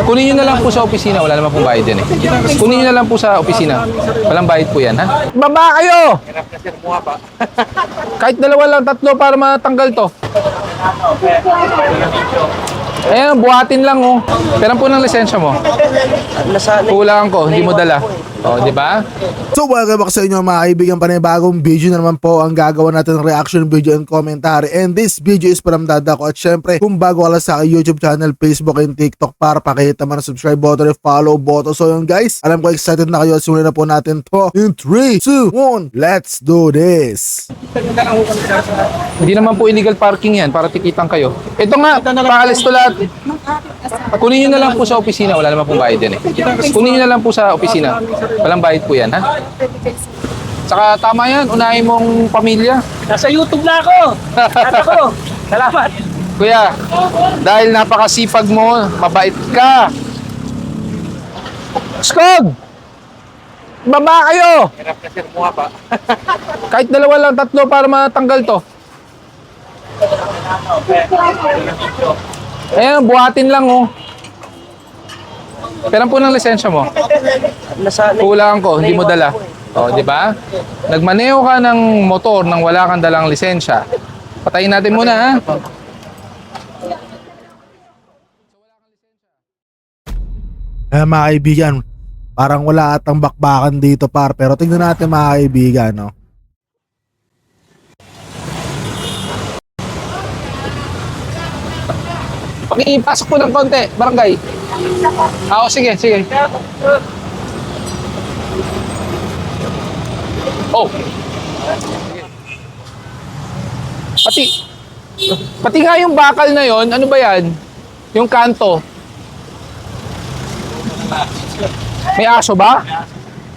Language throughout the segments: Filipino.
Kunin nyo na lang po sa opisina. Wala naman pong bayad yan eh. Kunin nyo na lang po sa opisina. Walang bayad po yan, ha? Baba kayo! Kahit dalawa lang, tatlo para matanggal to. Ayan, buhatin lang, oh. Pero po ng lisensya mo. Kulang ko, hindi mo dala. Oh, di ba? So welcome back sa inyo mga kaibigan, panibagong video na naman po ang gagawa natin ng reaction video and commentary, and this video is from Dada ko. At syempre kung bago ka lang sa aking YouTube channel, Facebook and TikTok, para pakita mo na subscribe button and follow button. So yun guys, alam ko excited na kayo at simulan na po natin to in 3, 2, 1, let's do this. Hindi naman po illegal parking yan para tikitan kayo. Ito nga, paalis to lahat. Kunin nyo na lang po sa opisina. Wala naman pong bayad yan eh. Kunin nyo na lang po sa opisina. Walang bayad po yan, ha? Saka tama yan, unahin mong pamilya. Nasa YouTube na ako. At ako. Salamat. Kuya, dahil napakasipag mo, mabait ka. Skog! Baba kayo! Kahit dalawa lang, tatlo para matanggal to. Ayan, buhatin lang, oh. Pero po ng lisensya mo. Kulang ko, hindi mo dala. Oh, di ba? Nagmaneho ka ng motor nang wala kang dalang lisensya. Patayin natin muna, ha? Mga kaibigan, parang wala atang bakbakan dito pero tingnan natin mga kaibigan, no? Pakipasok po ng konti, barangay. Oo, sige, sige. Oh. Pati nga yung bakal na yon, ano ba yan? Yung kanto. May aso ba?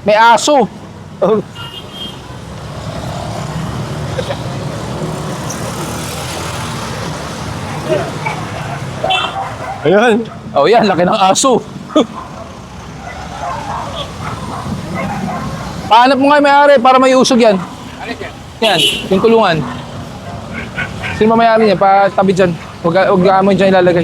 May aso. Ayan. Oh, yan. Laki ng aso. Pahanap mo nga may-ari para may usog yan. Yan. Yung kulungan. Sino may-ari niya? Patabi dyan. Huwag mo dyan ilalagay.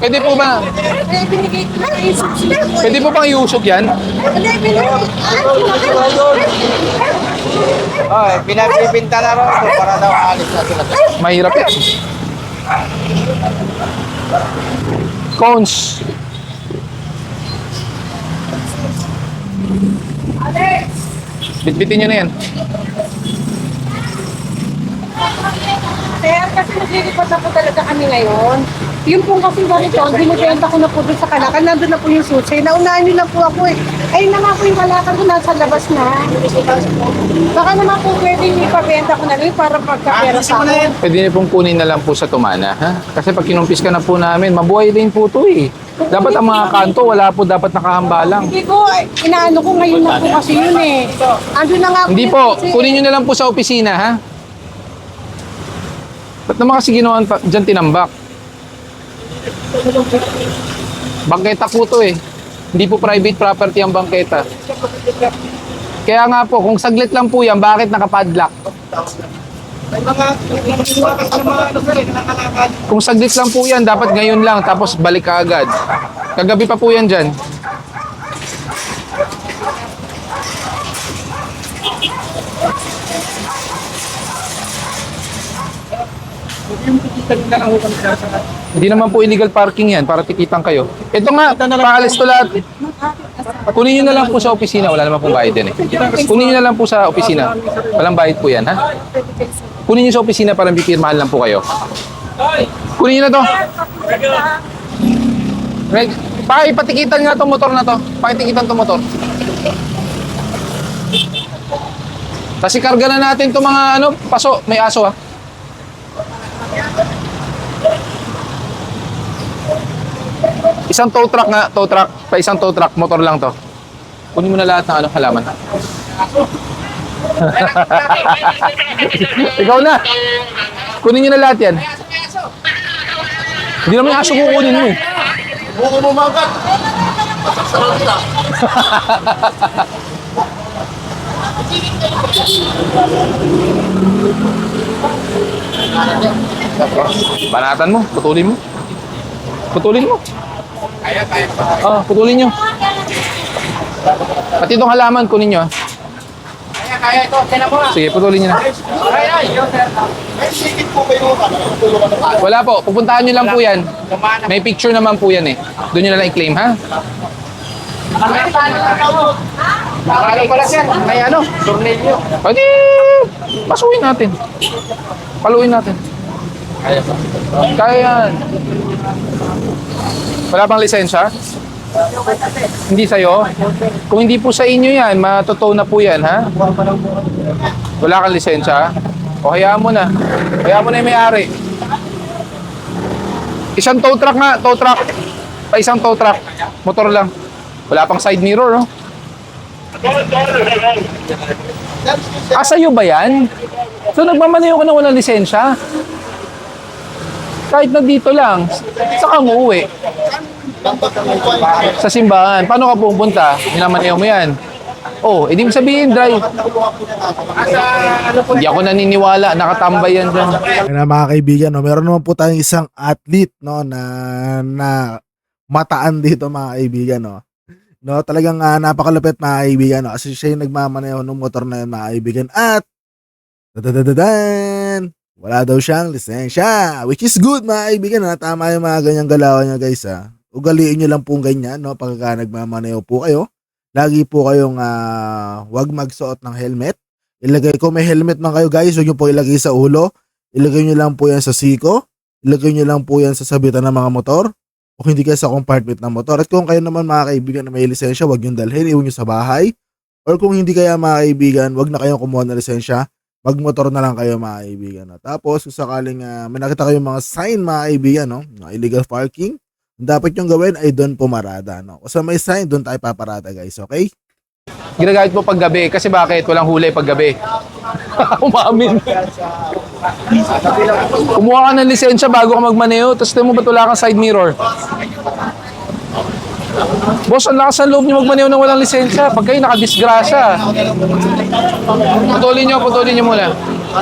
Pwede po ba? Pwede po bang iusog yan? Oh, pinapipinta na rin para daw alis na sila. Mahirap yan. Cones. Bitbitin nyo na yan. Sir, kasi naglilipad na po talaga kami ngayon. Yung pong kasi ganito, binibenta ko na po doon sa Kalakan. Nandun na po yung susi. Naunahan nyo lang po ako eh. Ayun na nga po yung Kalakan ko nasa labas na. Baka naman po pwedeng ipabenta ko na rin para pagkapera sa akin. Pwede niyo pong kunin na lang po sa tumana, ha? Kasi pag kinumpis ka na po namin, mabuhay din po to eh. Dapat ang mga kanto, wala po dapat nakahambalang. Hindi ko, inaano ko ngayon na po kasi yun eh. Andun na nga po. Hindi yung po, susi. kunin nyo na lang po sa opisina, ha? Ba't naman kasi ginawa dyan tinambak? Bangketa po to eh. Hindi po private property ang bangketa. Kaya nga po, kung saglit lang po yan, bakit nakapadlock? Kung saglit lang po yan, dapat ngayon lang, tapos balik ka agad. Kagabi pa po yan dyan. Hindi naman po illegal parking yan para tikitan kayo. Ito nga, paalis to lahat. Kunin nyo na lang po sa opisina. Wala naman pong bayad yan eh. Kunin nyo na lang po sa opisina. Walang bayad po yan, ha? Kunin nyo sa opisina para bipirmahan lang po kayo. Kunin nyo na to. Pakipatikitan nga itong motor na to. Pakitikitan itong motor. Kasi karga na natin itong mga paso. May aso, ha? Isang tow truck nga, tow truck, pa isang tow truck, motor lang to. Kunin mo na lahat ng halaman. Ikaw na. Kunin nyo na lahat yan. Hindi naman yung aso kukunin mo eh. Buko mo magat. Sarap kita. Banatan mo, putulin mo. Putulin mo. Oh, putulin nyo. Pati itong halaman, kunin nyo. Kaya ito, tinan mo nga. Sige, putulin nyo na. Wala po, pupuntahan nyo lang po yan. May picture naman po yan eh. Doon nyo na lang i-claim, ha? Ano pala siya? May ano? Tornilyo. Pwede, pasuin natin. Paluin natin. Kaya yan. Wala pang lisensya? Hindi sa'yo? Kung hindi po sa inyo yan, matotow na po yan, ha? Wala kang lisensya? O hayaan mo na. Hayaan mo na yung may-ari. Isang tow truck nga, tow truck. Isang tow truck. Motor lang. Wala pang side mirror, no? Ah, sa'yo ba yan? So, nagmamaneho ka na walang lisensya? Kahit nandito lang, saka mo uwi. Sa simbahan. Paano ka pupunta? Minamaneho mo yan. Oh, edi mo sabihin, drive. Hindi ako naniniwala. Nakatambay yan dyan. Kaya mga kaibigan, no, meron naman po tayong isang athlete, no, na mataan dito mga kaibigan, no. No, talagang napakalupit mga kaibigan, no, kasi siya yung nagmamaneho ng motor na yun mga kaibigan. At dadadadadan, wala daw siyang lisensya, which is good mga kaibigan, na tama yung mga ganyang galawan niya guys, ha. Ugaliin nyo lang pong ganyan, no, pagka nagmamaneho po kayo. Lagi po kayong wag magsuot ng helmet. Ilagay ko may helmet man kayo guys, huwag nyo po ilagay sa ulo. Ilagay nyo lang po yan sa siko. Ilagay nyo lang po yan sa sabitan ng mga motor. O hindi kayo sa compartment ng motor. At kung kayo naman mga kaibigan na may lisensya, huwag nyo dalhin, iwan nyo sa bahay. Or kung hindi kaya mga kaibigan, huwag na kayong kumuha ng lisensya. Magmotor na lang kayo mga kaibigan. No? Tapos kung sakaling may nakita kayong mga sign mga kaibigan, no? Illegal parking, dapat yung gawin ay doon pumarada. No? Kung sa may sign, doon tayo paparada guys, okay? Ginagamit mo paggabi. Kasi bakit? Walang huli paggabi. Umamin. Kumuha ka ng lisensya bago ka magmaneho. Tapos tingnan mo ba't wala kang side mirror? Boss, ang lakas ng loob niyo magmaneho nang walang lisensya. Pag kayo nakadisgrasya. Putulin nyo muna.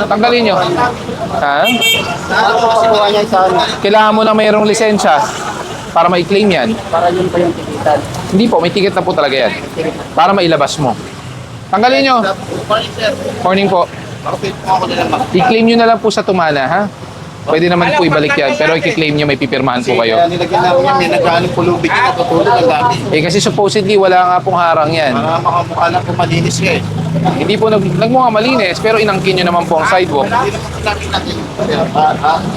Tanggalin nyo. Ha? Kailangan mo na mayroong lisensya para ma-claim yan. Para yun pa yung tikitan. Hindi po, may ticket na po talaga yan. Para mailabas mo. Tanggalin nyo. Morning po. I-claim nyo na lang po sa Tumana, ha? Pwede naman po ibalik yan. Pero i-claim nyo, may pipirmahan po kayo. Kaya nilagyan namin yan, may naghanong pulubig na natutulog ang dami. Eh kasi supposedly wala nga pong harang yan. Para makamukha lang kung malinis ka eh. Hindi po nagmukha malinis, pero inangkin nyo naman po ang sidewalk. Hindi naman namin natin.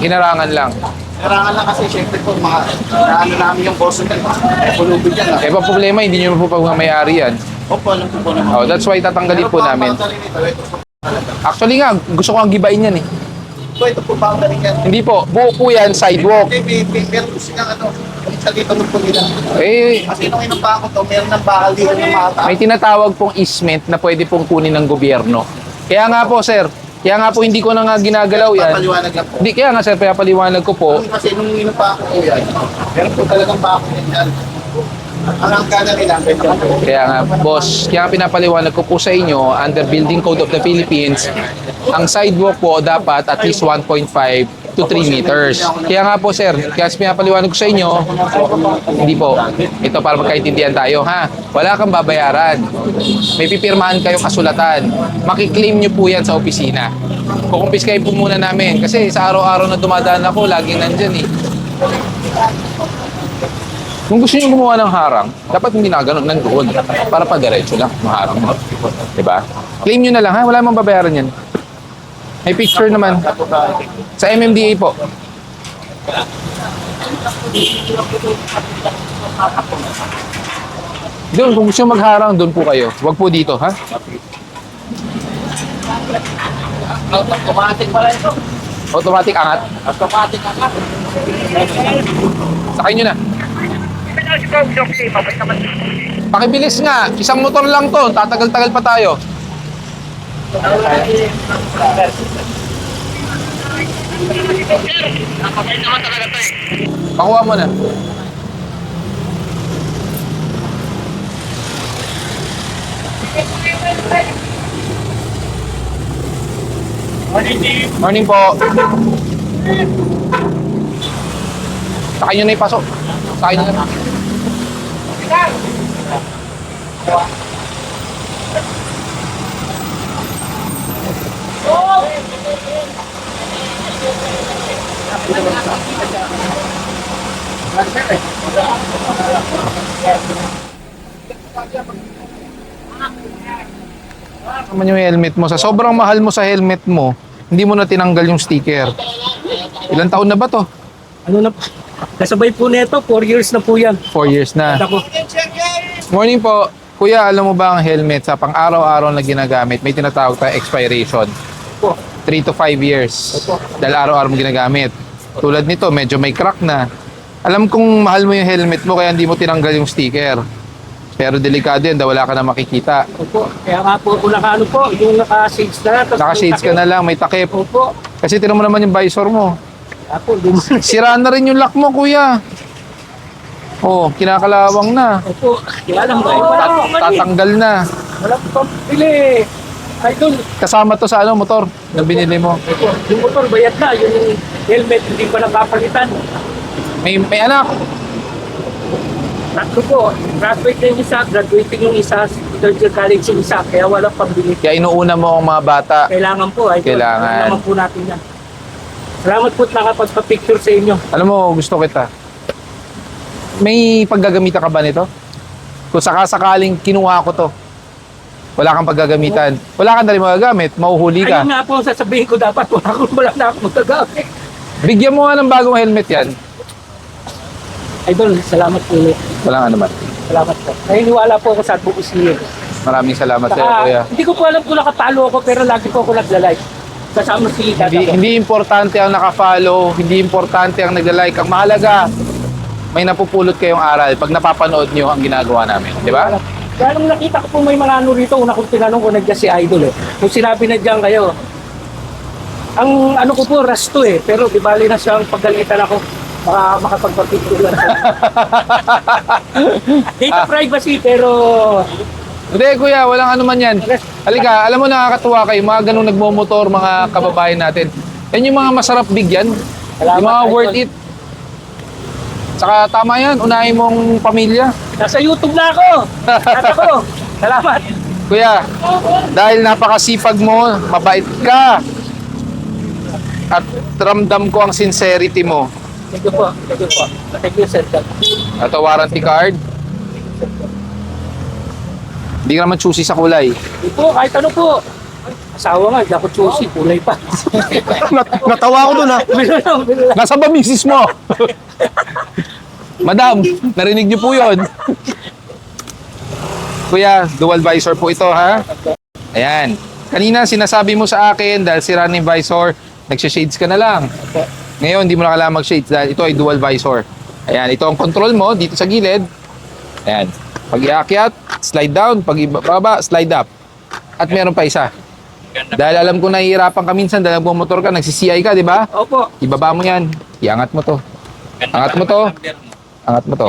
Hinarangan lang. Kailangan lang kasi syempre po mga ano namin yung boss nila. May pulubig yan. Eh pa problema, hindi nyo po pa may-ari yan. Opo, alam ko po naman. Oh, that's why tatanggalin po namin. Actually nga, gusto ko ang gibain yan eh. Ito po boundary yan. Hindi po, buo po yan, sidewalk. Meron po silang ano, sa dito nung po nila. Eh, Kasi nung inumpa ko to, meron ng bakal dito ng mga tao. may tinatawag pong easement na pwede pong kunin ng gobyerno. Kaya nga po, sir, kaya nga po hindi ko na nga ginagalaw yan. Papaliwanag lang po. Hindi, kaya nga sir, kaya paliwanag ko po. Kasi nung inumpa ko po yan, meron po talagang bakal yan. Ang angkada nila, Kaya nga, boss, kaya nga pinapaliwanag ko po sa inyo, under Building Code of the Philippines, ang sidewalk po dapat at least 1.5 to 3 meters. Kaya nga po, sir, kaya pinapaliwanag ko sa inyo, hindi po, ito para magkaintindihan tayo, ha? Wala kang babayaran. May pipirmahan kayong kasulatan. Makiklaim nyo po yan sa opisina. Kukumpiskahin po muna namin. Kasi sa araw-araw na dumadaan ako, laging nandyan eh. Kung gusto nyo gumawa ng harang, dapat hindi na ganun, nandoon. Para pa diretso lang, maharang mo. Diba? Claim nyo na lang, ha? Wala mang babayaran yan. May picture naman. Sa MMDA po. Doon, kung gusto nyo magharang, doon po kayo. Huwag po dito, ha? Automatic pala ito. Automatic angat. Automatic angat. Sakay nyo na. Pakibilis nga. Isang motor lang to. Tatagal-tagal pa tayo. Pakuha mo na. Morning po. Sakay nyo na ipasok. Sakay nyo na. Naman yung helmet mo. Sa sobrang mahal mo sa helmet mo, hindi mo na tinanggal yung sticker. Ilang taon na ba to? Ano na po? Kasabay po nito, 4 years na po yan. 4 years na. Ako. Morning po. Kuya, alam mo ba ang helmet sa pang-araw-araw na ginagamit, may tinatawag tayong expiration. Po. 3 to 5 years. Dahil araw-araw mo ginagamit. Tulad nito, medyo may crack na. Alam kong mahal mo yung helmet mo kaya hindi mo tinanggal yung sticker. Pero delikado yan, dahil wala ka na makikita. Opo. Kaya nga po, kung naka-ano po, yung naka-shades na. tapos Naka-shades ka na lang, may takip. Opo. Kasi tinan mo naman yung visor mo. Kaya po, din. Sira na rin yung lock mo, kuya. Oh, kinakalawang na. Opo. Kaya lang ba? Wala po mali. Tatanggal na. Wala po pambili. Idol. Kasama to sa ano, motor na binili mo. Opo. Yung motor, bayad na. Yung helmet, hindi pa nakapalitan. May anak. Tatlo po. Graduate na yung isa. Graduating yung isa. Third year college yung isa. Kaya walang pambili. Kaya inuuna mo ang mga bata. Kailangan po. Idol. Kailangan. Kailangan po natin yan. Salamat po at nakapagpa-picture sa inyo. Alam mo, gusto kita. May paggagamitan ka ba nito? Kung sakasakaling kinuha ko to, wala kang paggagamitan. Wala kang na rin magagamit, mauhuli ka. Ayun nga po ang sasabihin ko dapat. Wala na ako magagamit. Bigyan mo nga ng bagong helmet yan. Idol, salamat po ulit. Wala nga naman. Salamat po. Naniniwala po ako sa advocacy. Maraming salamat sa iyo, kuya. Hindi ko po alam kung nakapalo ako pero lagi po ako nagla-like. Kasama si Tata ko. Hindi importante ang nakafollow, hindi importante ang nagla-like. Ang mahalaga, may napupulot kayong aral pag napapanood nyo ang ginagawa namin. Di ba? Kaya nung nakita ko po may mga ano rito, una kong tinanong ko nandiyan si Idol eh. Kung sinabi na dyan kayo, ang ano ko po, rasto eh. Pero di bali na siyang paggalitan ako. Baka makapagpapicturan. Data privacy pero Hindi, kuya, walang ano man yan. Halika, alam mo nakakatuwa kayo, mga ganung nagmomotor, mga kababayan natin. Yan yung mga masarap bigyan. Salamat, Yung mga Idol. worth it. Saka tama yan, unahin mong pamilya. nasa YouTube na ako. Tata ko. Salamat. Kuya, dahil napakasipag mo, mabait ka. At ramdam ko ang sincerity mo. Thank you po. Thank you po. Thank you, sir. Ito, warranty card. Hindi ka naman choosy sa kulay. Ito, kahit ano po. Asawa nga, hindi ako choosy. Kulay pa. Natawa ko dun ha. Bilo lang. Nasa ba misis mo? Madam, narinig niyo po yun. Kuya, dual visor po ito ha. Ayan. Kanina sinasabi mo sa akin dahil sira na yung visor, nagsha-shades ka na lang. Ngayon, hindi mo na kailangan mag-shades dahil ito ay dual visor. Ayan, ito ang control mo dito sa gilid. Ayan. Pag iakyat, slide down. Pag ibaba, slide up. At meron pa isa. Dahil alam ko nahihirapan ka minsan dahil nagmumotor ka, nagsi-CI ka, di ba? Opo. Ibaba mo yan. Iangat mo to. Angat mo to. Angat mo to.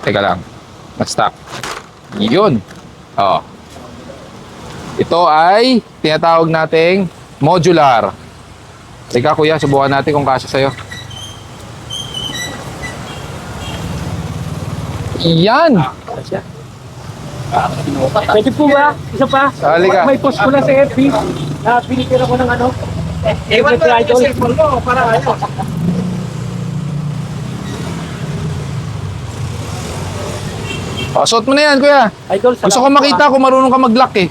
Teka lang. Nag-stop. Yun. Oh. Ito ay tinatawag nating modular. Teka kuya, subukan natin kung kasya sa'yo. Yan! Pwede po ba? Isa pa? Halika. May post ko na sa FB na binigyan ako ng ano. Ewan mo lang yung cellphone mo para ano. Oh, suot mo na yan kuya. Idol, Gusto ko makita kung marunong ka mag-lock eh.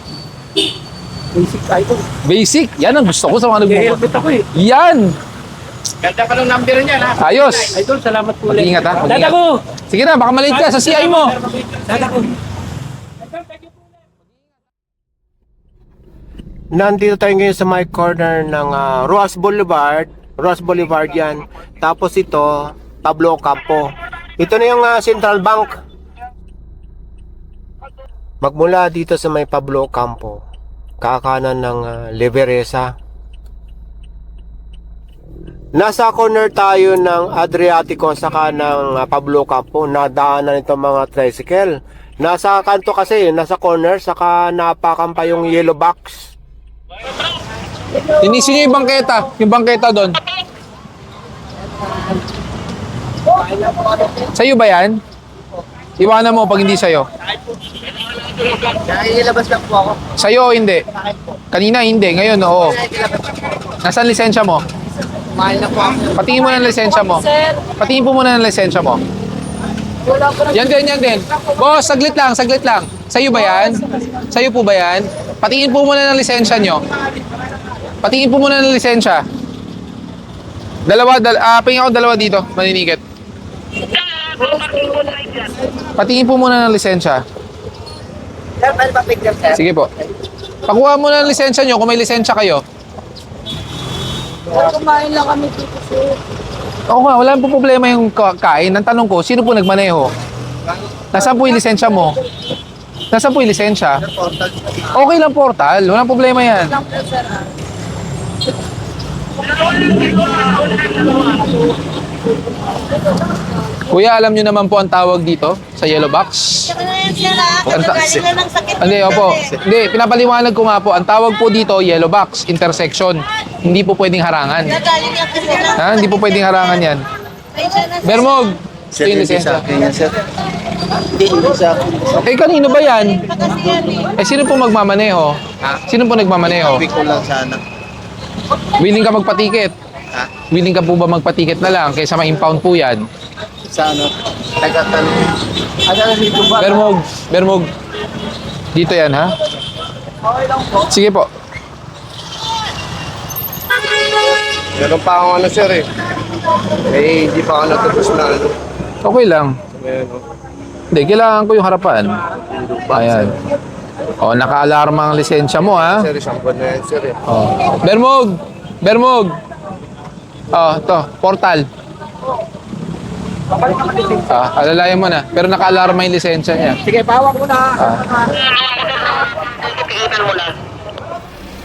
Basic idol. Basic. Yan ang gusto ko sa mga nagmumotor. Helmet ako eh. Yan! Ganda pa ng number niya ha. Ayos! Idol, salamat po ulit. Mag-ingat, ha? Tata Mag-ingat. ko! Sige na, baka maliit ka sa CI mo. Tata ko! Nandito tayo ngayon sa my corner ng Roas Boulevard. Roas Boulevard yan. Tapos ito, Pablo Campo. Ito na yung Central Bank. Magmula dito sa may Pablo Campo, kakanan ng Leveresa. Nasa corner tayo ng Adriatico saka ng Pablo Campo. Nadaanan itong mga tricycle. Nasa kanto kasi, nasa corner, saka napakan pa yung yellow box. Linisin nyo yung bangketa. Yung bangketa doon. Sa'yo ba yan? Iwanan mo pag hindi sa'yo. Ilabas lang po ako. Sa'yo o hindi? Kanina hindi. Ngayon, oo. Nasaan lisensya mo? Mahal na po ako. Patingin mo ng lisensya mo. Patingin po muna ng lisensya mo. Yan din, yan din. Boss, saglit lang, saglit lang. Sa'yo ba yan? Sa'yo po ba yan? Patingin po muna ng lisensya nyo. Patingin po muna ng lisensya. Pingin ako dalawa dito, maninikit. Patingin po muna ng lisensya. Sir, pwede pa picture, sir? Sige po. Pakuha muna ng lisensya nyo kung may lisensya kayo. Kumain lang kami dito, sir. Oo nga, wala po problema yung kain. Ang tanong ko, sino po nagmaneho? Nasaan po yung lisensya mo? Nasaan po yung lisensya? Okay lang portal, walang problema yan. Kuya, alam nyo naman po ang tawag dito sa yellow box? Hindi, opo. Hindi, pinapaliwanag ko nga po, ang tawag po dito, yellow box, intersection. Hindi po pwedeng harangan. Ha? Hindi po pwedeng harangan yan. Bermog, ito yung lisensya. Hindi sa akin. Eh, kanino ba yan? Eh, sino po magmamaneho? Sino po nagmamaneho? Sabi ko lang sana. Willing ka magpatiket? Ha? Willing ka po ba magpatiket na lang kaysa ma-impound po yan? Sa ano? Taga-tanong. Ano dito ba? Bermog. Dito yan, ha? Sige po. Meron pa akong ano sir eh. Eh, hindi pa ako natapos na ano. Okay lang. Ayan, oh. Hindi, kailangan ko yung harapan. Ayan. O, naka-alarma ang lisensya mo, ha? Sir, isang buwan na yan sir eh. O. Bermog. To, portal. Alalayan mo na. Pero naka-alarma yung lisensya niya. Sige, pawag mo na.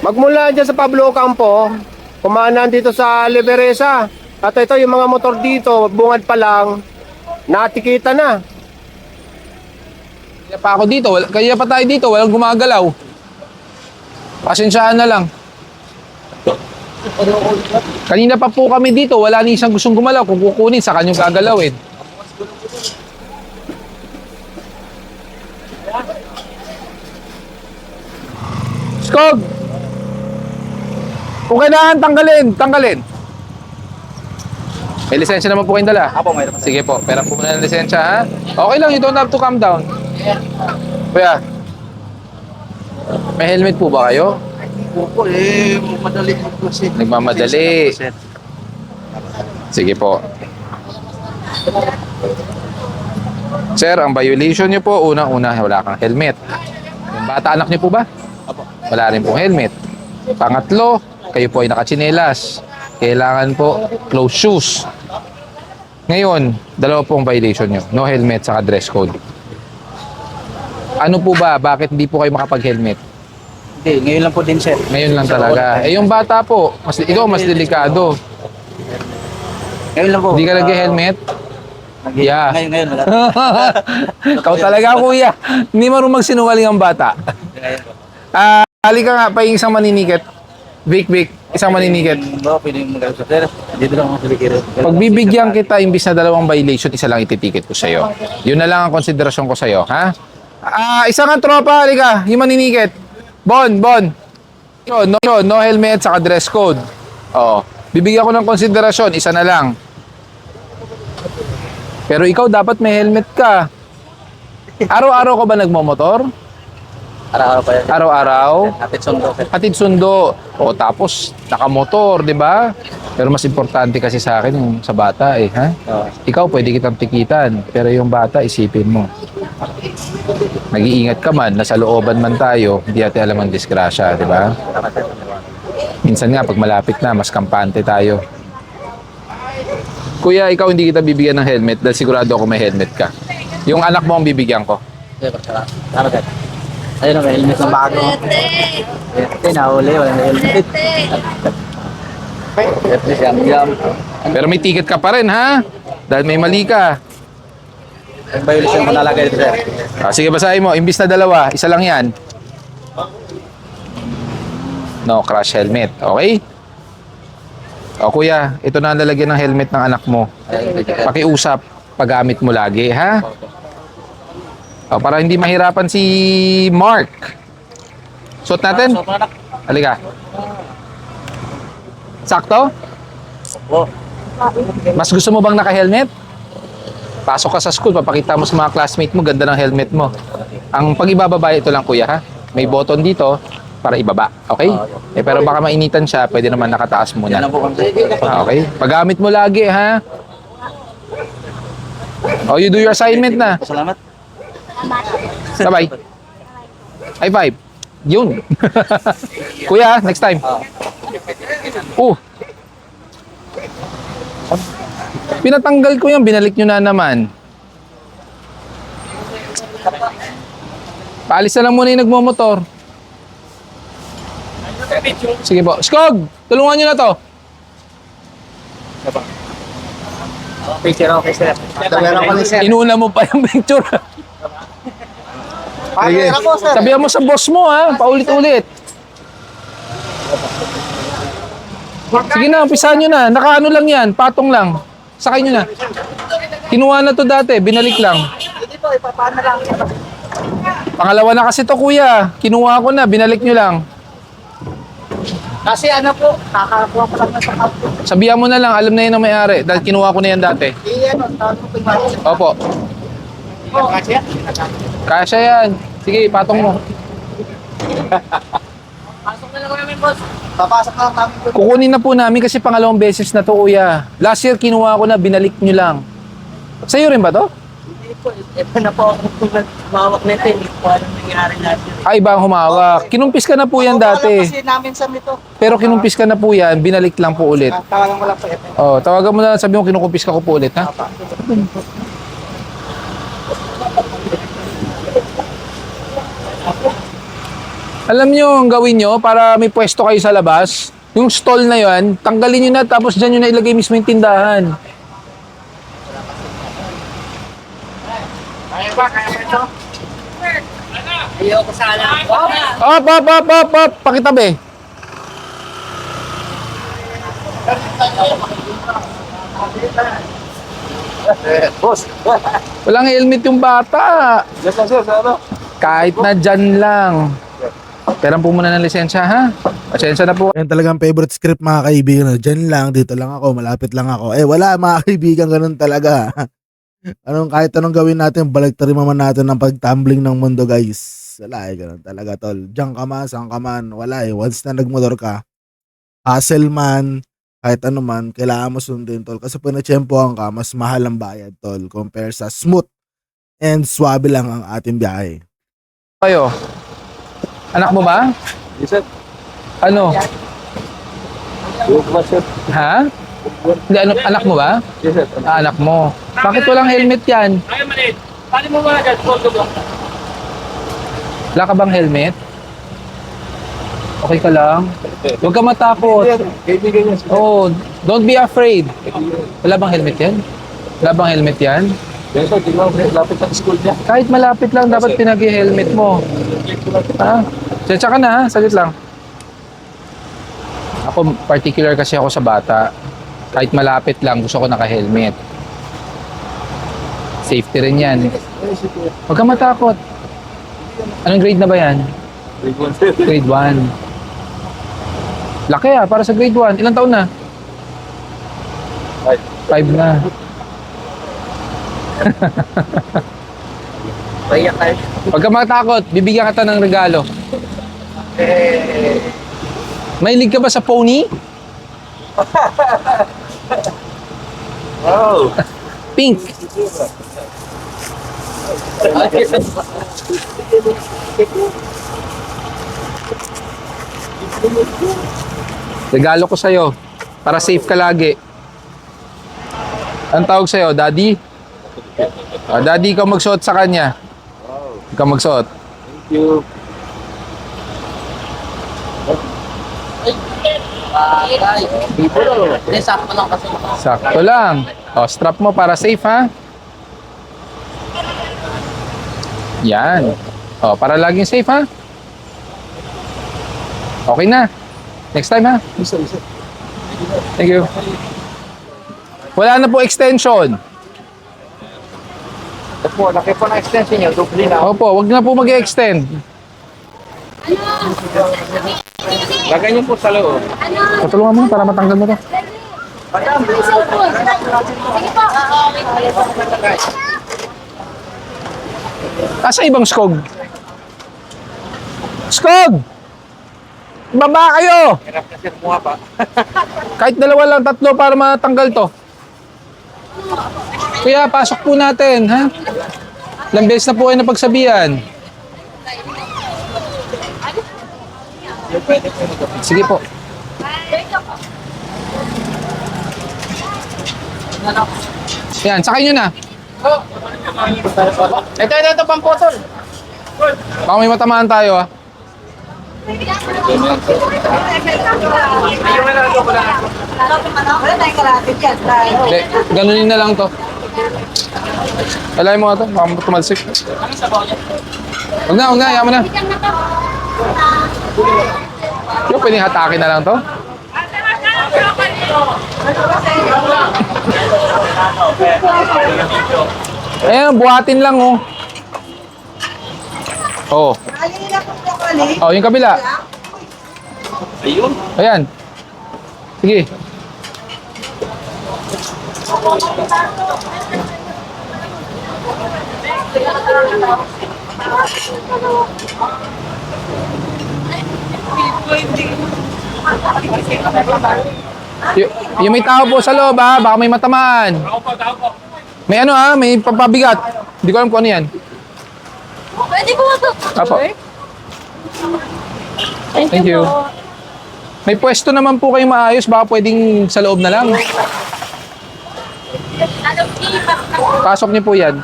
Magmula dyan sa Pablo Campo, kumanan dito sa Liberesa. At ito yung mga motor dito, bungad pa lang, natikita na. Kaya pa ako dito. Kaya pa tayo dito. Walang gumagalaw. Pasensyaan na lang. Kanina pa po kami dito. Wala ni isang gustong gumalaw. Kung kukunin, sa kanyang gagalawin. Skog! Kung kailangan, tanggalin. May lisensya naman po kayong dala? Apo, mayroon. Sige po, pera po muna ng lisensya, ha? Okay lang, you don't have to calm down. Kuya, may helmet po ba kayo? Opo, madali po kasi. Nagmamadali. Sige po. Sir, ang violation nyo po, unang-una, wala kang helmet. Yung bata, anak nyo po ba? Wala rin pong helmet. Pangatlo, kayo po ay nakatsinelas. Kailangan po closed shoes. Ngayon, dalawa pong violation nyo. No helmet saka dress code. Ano po ba? Bakit hindi po kayo makapag-helmet? Hindi, ngayon lang po din, sir. Ngayon lang talaga. Eh yung bata po, ikaw mas delikado. Ngayon lang po. Hindi ka nag-helmet? Yeah. Ngayon, wala. Ikaw talaga, kuya. Hindi marunong magsinungaling ang bata. Halika nga, pahing isang maninikit. Vic, isang maninikit. Baka pwede yung mag-alap, sir. Dito lang ako sa likiro. Pagbibigyan kita, imbis na dalawang violation, isa lang ititiket ko sa'yo. Yun na lang ang konsiderasyon ko sa'yo, ha? Isang ang tropa, halika, yung maninikit. Bon. No helmet, saka dress code. Oo. Bibigyan ko ng konsiderasyon, isa na lang. Pero ikaw dapat may helmet ka. Araw-araw ka ba nagmomotor? Araw-araw pa yan. Araw-araw? Atid sundo, sir. Hatid sundo. O tapos nakamotor, 'di ba? Pero mas importante kasi sa akin yung sa bata eh, ha? Oo. Ikaw pwede kitang tikitan, pero yung bata isipin mo. Nag-iingat ka man, nasa looban man tayo, hindi natin alam ang disgrasya, 'di ba? Minsan nga pag malapit na, mas kampante tayo. Kuya, ikaw hindi kita bibigyan ng helmet dahil sigurado ako may helmet ka. Yung anak mo ang bibigyan ko. Sir, salamat, sir. Ayun, may helmet na bago. Ito, nahuli. Walang helmet. Yam. Pero may ticket ka pa rin, ha? Dahil may mali ka. Ang violation ko nalagay dito, sir. Sige, basahin mo. Imbis na dalawa, isa lang yan. No crash helmet. Okay? O kuya, ito na ang lalagyan ng helmet ng anak mo. Pakiusap, paggamit mo lagi, ha? O, para hindi mahirapan si Mark. Suot natin? Halika. Sakto? Mas gusto mo bang naka-helmet? Pasok ka sa school, papakita mo sa mga classmate mo, ganda ng helmet mo. Ang pag-ibababa, ito lang kuya, ha? May button dito para ibaba, okay? Pero baka mainitan siya, pwede naman nakataas muna. Okay? Paggamit mo lagi, ha? Oh, you do your assignment na. Salamat. Bye-bye. High five. Yun. Kuya, next time. Pinatanggal ko yan, binalik nyo na naman. Paalis na lang muna yung nagmomotor. Sige po. Skog! Tulungan nyo na to. Okay, sir. Inuna mo pa yung picture. Sige. Sabihan mo sa boss mo, ha? Paulit-ulit. Sige na, umpisahan nyo na. Nakaano lang yan, patong lang. Sakay nyo na. Kinuha na to dati, binalik lang. Pangalawa na kasi to kuya. Kinuha ko na, binalik nyo lang. Kasi ano po, kakakuha ko lang na sa kapto. Sabihan mo na lang, alam na yun ang may-ari. Dahil kinuha ko na yan dati. Opo. Kasi Kasya yan. Sige, patong mo. pasok na lang namin, boss. Papasok na lang namin. Kukunin na po namin kasi pangalawang beses na to kuya. Last year kinuha ko na, binalik nyo lang. Sa'yo rin ba to? Hindi po, ito na po ako kung nagmawak nito. Hindi po anong nangyari natin. Ay, ibang humawak. Kinumpis ka na po yan dati. Kasi namin sa nito. Pero kinumpis ka na po yan, binalik lang po ulit. Tawagan ko lang po ito. Oh, tawagan mo na, sabi mo kinukumpis ka ko po ulit, ha? Alam nyo, ang gawin nyo para may pwesto kayo sa labas, yung stall na yon, tanggalin nyo na tapos dyan nyo na ilagay mismo yung tindahan. Kaya ba ito? Ayoko sana. Op, pakitabi. Boss. Walang helmet yung bata. Yes, sir. Ano? Kahit na dyan lang. Peran po muna ng lisensya, ha? Pasensya na po. Yan talagang favorite script mga kaibigan. Diyan lang, dito lang ako, malapit lang ako. Wala mga kaibigan, ganun talaga. Kahit anong gawin natin, baliktarin naman natin ng pagtumbling ng mundo, guys. Wala ganun talaga, tol. Diyan ka man, saan ka man, wala once na nagmotor ka, hassle man, kahit ano man, kailangan mo sundin, tol. Kasi pag natsyempohan ka, mas mahal ang bayad, tol. Compare sa smooth and swabe lang ang ating biyahe. Kayo, anak mo ba? Yes, sir. Ano? Yes, sir. Ha? Hindi, anak mo ba? Yes, sir. Anak mo. Bakit walang helmet yan? Ay, malit. Paano mo mga dad? Wala ka bang helmet? Okay ka lang? Huwag ka matakot. Kaibigan niya. Oh, don't be afraid. Wala bang helmet yan? Wala bang helmet yan? Yes, sir. Tingnan mo, lapit sa school niya. Kahit malapit lang, dapat pinag-helmet mo. Ha? Tsaka ka na, ha? Saglit lang. Ako, particular kasi ako sa bata. Kahit malapit lang, gusto ko naka-helmet. Safety rin yan. Huwag ka matakot. Anong grade na ba yan? Grade 1. Laki para sa grade 1. Ilang taon na? 5 na. Huwag ka matakot. Bibigyan kita ng regalo. Mahilig ka ba sa pony? Wow. Pink. Regalo ko sa'yo. Para safe ka lagi. Ang tawag sa'yo, Daddy? Daddy, ikaw magsuot sa kanya. Ikaw magsuot. Thank you. Sakto lang. O, strap mo para safe, ha? Yan. O, para laging safe, ha? Okay na. Next time ha. Thank you. Wala na po extension. Ito po, laki po ng extension niyo. Dupli na. Opo, wag na po mag-extend. Lagay niyo po sa loob. Patulungan mo para matanggal mo to. Asa ibang skog? Skog! Baba kayo! Hirap na sir, buha pa. Kahit dalawa lang, tatlo para matanggal to. Kuya, pasok po natin, ha? Ilang beses na po kayo napagsabihan. Sige po. Yan, sakay nyo na. Ito, pampotol. Baka may matamaan tayo, ha? Hindi, ganunin na lang to. Alay mo nga to, baka tumalsik. Huwag na, yaman na. Yung pwedeng hatakin na lang to. Ayan, buhatin lang, oh. Oh. Oh, yung kabila. Ayan. Sige. Yung may tao po sa loob, ha? Baka may matamaan. May ano, ha? May papabigat. Hindi ko alam kung ano yan. Pwede po ito. Apo. Thank you. May pwesto naman po kayo maayos. Baka pwedeng sa loob na lang. Pasok niyo po yan.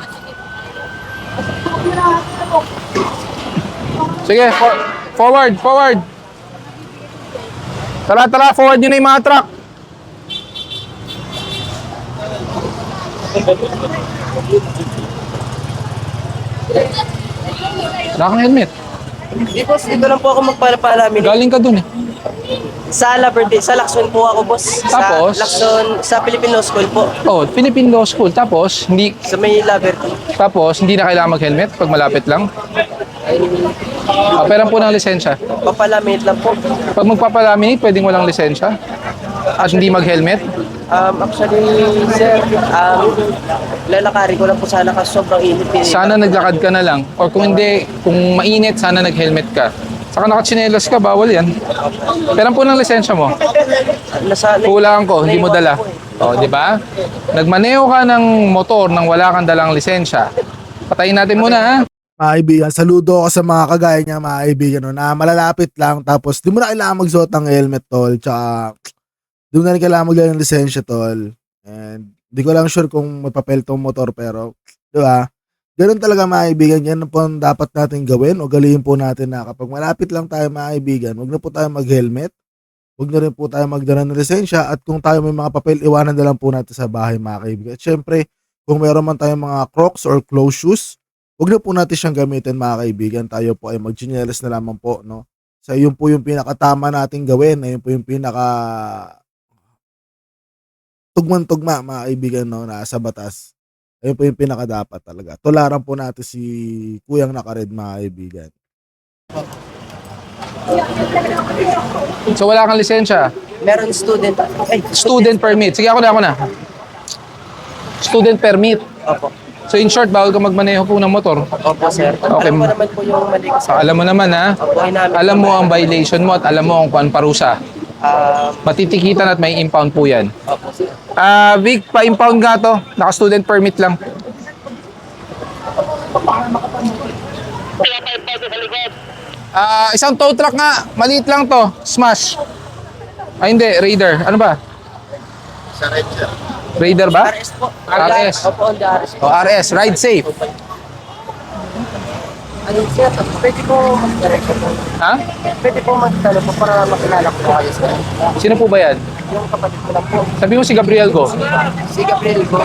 Sige, forward. Tara, forward nyo na yung mga truck. Wala kang helmet. Di boss, dito lang po ako magpapalamin. Galing ka dun eh. Sa Laberde, sa Lacson po ako boss. Tapos? Sa Lacson, sa Filipino School po. Oh, Philippine Law School. Tapos, Sa may Laberde. hindi na kailangan mag-helmet pag malapit lang. Operan po ng lisensya. Papalaminate lang po. Pag magpapalaminate, pwedeng walang lisensya. At hindi mag-helmet. Actually, sir, lalakari ko lang po sana kasi sobrang init. Sana naglakad ka na lang. Or kung hindi, kung mainit, sana nag-helmet ka. Saka nakatsinelas ka, bawal yan. Peran po ng lisensya mo. Kulang ko, hindi mo dala. O, di ba? Nagmaneho ka ng motor nang wala kang dalang lisensya. Patayin natin muna, ha? Mga kaibigan, saludo ako sa mga kagaya niya, mga kaibigan, no, na malalapit lang, tapos di mo na kailangan magsuot ng helmet, tol, tsaka di mo na rin kailangan magdala ng lisensya, tol. And di ko lang sure kung may papel tong motor, pero, di ba? Ganun talaga, mga kaibigan, yan po ang dapat natin gawin, o galihin po natin na kapag malapit lang tayo, mga kaibigan, huwag na po tayo mag-helmet, huwag na rin po tayo magdala ng lisensya, at kung tayo may mga papel, iwanan na lang po natin sa bahay, mga kaibigan. At syempre, kung mayroon man tayong mga Crocs or closed shoes, huwag na po natin siyang gamitin, mga kaibigan. Tayo po ay mag-chinelas na lamang po, no? So, yun po yung pinakatama nating gawin. Ayun po yung pinaka tugman-tugma, mga kaibigan, no? Na sa batas. Ayun po yung pinakadapat talaga. Tularan po natin si Kuyang Nakared, mga kaibigan. So, wala kang lisensya. Meron student. Student permit. Sige, ako na. Student permit. Opo. So, in short, bawal ka magmaneho po ng motor. Opo, sir. Okay. Alam ko naman po yung mali ko, sir. Alam mo naman, ha? Opo, inamin Alam ko mo naman. ang violation mo at alam mo ang kuan parusa. Matitikitan at may impound po yan. Opo, sir. Vic, pa-impound nga to. Naka-student permit lang. Isang tow truck nga. Maliit lang to. Smash. Ay, hindi. Raider. Ano ba? Sa red, sir. Raider ba? RS po. RS. Opo, on the RS po. O, RS. Ride safe. Ano, sir? Pwede po mag-direction po. Ha? Pwede po mag-talo po para makilala ko po kayo, sir. Sino po ba yan? Yung kapatid ko lang po. Sabi mo si Gabriel Go. Si Gabriel po.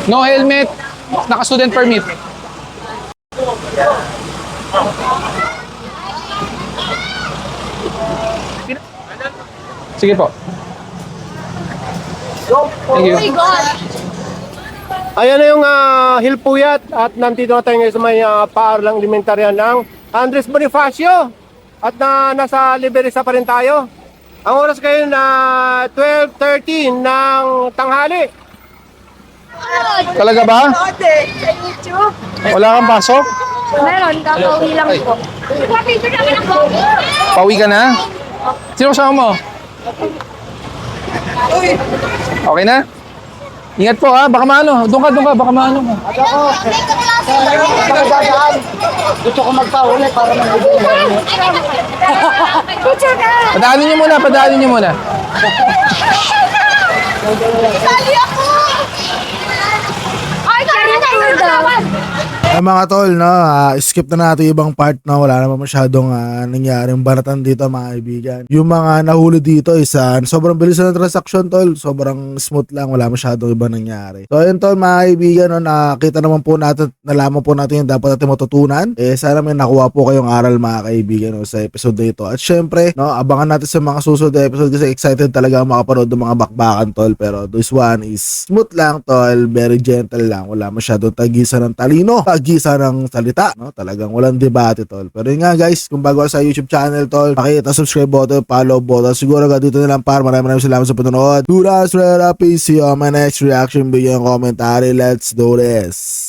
No helmet. Naka-student permit. Sige po. Thank you. Ayan na yung Hilpuyat at nandito na tayo ngayon sa may paaralang elementarya ng Andres Bonifacio at nasa Liberisa pa rin tayo. Ang oras kayo na 12:13 ng tanghali. Talaga ba? Wala kang pasok? Meron, kakauwi lang po. Pauwi ka na? Sino kasama mo? Okay na? Ingat po ha, baka maano. Doon ka, baka maano ka. Gusto ko magpahuli para Picture ka! Padaanin niyo muna. Sali ako! Ay, kaya na Ay mga tol, no, skip na natin yung ibang part na wala naman masyadong nangyaring banatan dito mga kaibigan. Yung mga nahuli dito is sobrang bilis na ng transaction tol, sobrang smooth lang, wala masyadong iba nangyari. So ayun tol mga kaibigan, no, nakita naman po natin, nalaman po natin yung dapat natin matutunan. Sana may nakuha po kayong aral mga kaibigan, no, sa episode na ito. At syempre, no, abangan natin sa mga susunod na episode kasi excited talaga ako makapanood ng mga bakbakan tol. Pero this one is smooth lang tol, very gentle lang, wala masyadong tagisan ng talino, tagisan ng salita, no? Talagang walang debate tol. Pero yun nga guys, kung bago ka sa YouTube channel tol, pakita subscribe button, follow button. Siguro ka dito na lang par. Maraming salamat sa panonood. Duras, Rera, peace. See you on my next reaction video and commentary. Let's do this.